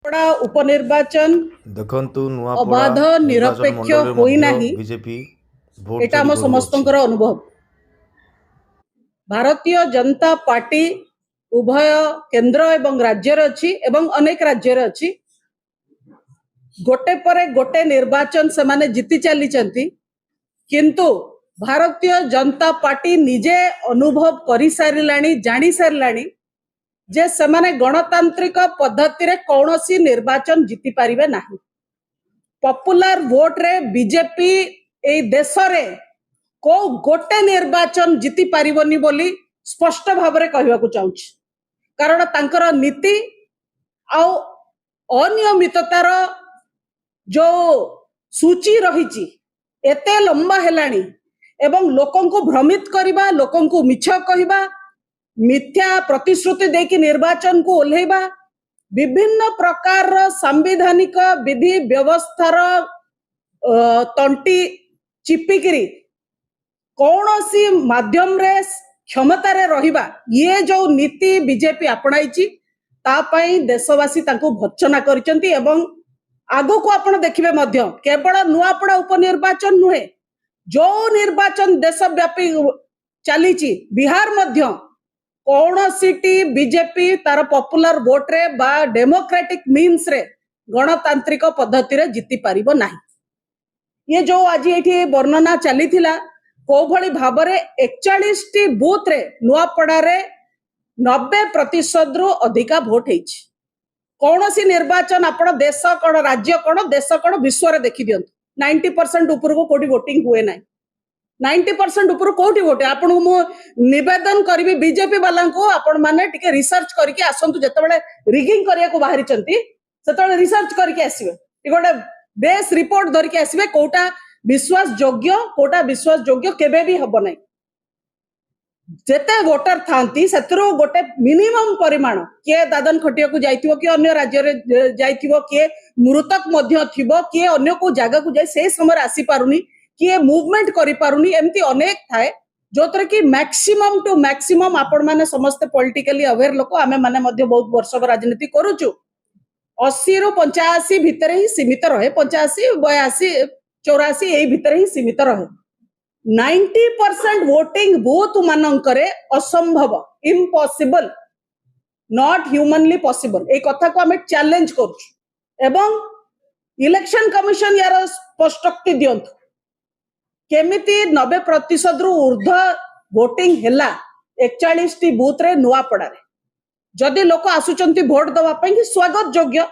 बड़ा उपनिर्वाचन देखंतु अबाध नुआपड़ा निर्वाचन निरपेक्ष मंडल होई मध्य नाही बीजेपी भोट एटा चोरी हम करुअछि। समस्तंकर अनुभव। भारतीय जनता पार्टी उभय केंद्र एवं राज्य अच्छी एवं अनेक राज्य अच्छी गोटे परे गोटे निर्वाचन से माने जीति चली किंतु भारतीय जनता पार्टी निजे अनुभव कर सारिलाणी जानी सारिलाणी जे सेमाने गणतांत्रिक पद्धति रे कौनसी निर्वाचन जीति पारिबे नाही। पॉपुलर वोट रे बीजेपी ए देश रे को गोटे निर्वाचन जीति पारिबनी बोली स्पष्ट भाव रे कहवाकू चाहूछि। कारण तांकर नीति आ अनियमिततार जो सूची रही एते लंबा हेलानी एवं लोकन को भ्रमित करबा, लोकन को मिछ कहबा, मिथ्या प्रतिश्रुति देकी निर्वाचन को ओल्हेबा, विभिन्न प्रकार संवैधानिक विधि व्यवस्थार तंटी चिपिकिरी कौनसी माध्यम रे क्षमता रे रहिबा ये जो नीति बीजेपी अपनाइची तापाई देशवासी तांको भर्त्सना करिसेंती। एवं आगो को आपण देखिबे मध्य केवल नुआपड़ा उपनिर्वाचन नुहे जो निर्वाचन देशव्यापी चलीची बिहार मध्य कौनसीटी बीजेपी तार पॉपुलर वोट रे बा डेमोक्रेटिक मीन्स रे गणतांत्रिक पद्धति रे जीति पारिबो नाही। ये जो आज एठी वर्णना चली थिला को भली भाबरे 41 टी बूथ रे नुआपड़ा रे 90% रु अधिका वोट हेछि। कौनसी निर्वाचन आपण देश कौन राज्य कौन देश कौन विश्व रे देखि दियंतु 90% ऊपर को कोठी वोटिंग हुए नाही। 90% ऊपर कोठी वोट आपण मु निवेदन करबी बीजेपी वाला को आपण माने टिके रिसर्च करके आसंतु जेतेबेले रिगिंग करिया को बाहरी चंती सेतेबेले रिसर्च करके आसीबे गोटे बेस रिपोर्ट धरिके आसीबे कोटा विश्वास योग्य केबे भी हबो नाही। जेते वोटर थांती सेतरो गोटे मिनिमम परिमाण किए दादन खटिया को जाइथिबो कि अन्य राज्य रे जाइथिबो किए मृतक मध्य थिबो किए अन्य को जागा को जाय से समय आसी पारुनी किए मूवमेंट करि पारुनी एमती अनेक थाए जोतर कि मैक्सिमम टू मैक्सिमम आपण माने समस्त पॉलिटिकली अवेयर लोक आमे माने मध्य बहुत वर्ष राजनीति करूछु 80 रु 85 भितर ही सीमित रहे 85 82 84 एई भितर ही सीमित रहे। 90% वोटिंग बूथ मानकरे असंभव इम्पॉसिबल नॉट ह्यूमनली पॉसिबल ए कथा को हमें चैलेंज करूछु एवं इलेक्शन कमिशन यार स्पष्टोक्ति दियंतु केमिति 90% रु ऊर्ध्व वोटिंग हेला 41 टी बूथ रे नुआपड़ा रे जदि लोक आसुचंती वोट दवा पई कि स्वागत योग्य